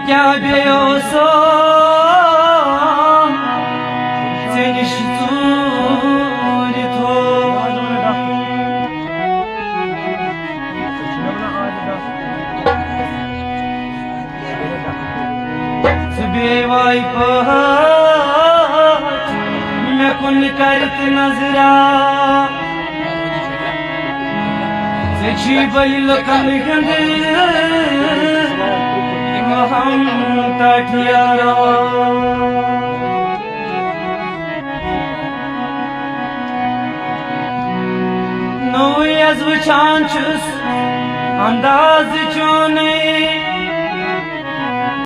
क्या बेओसो निश चूर थो बेवाई मे कुन करत नजरा बलि लखन हंद हम तठियारा नोयस वुचान अंदाज चोन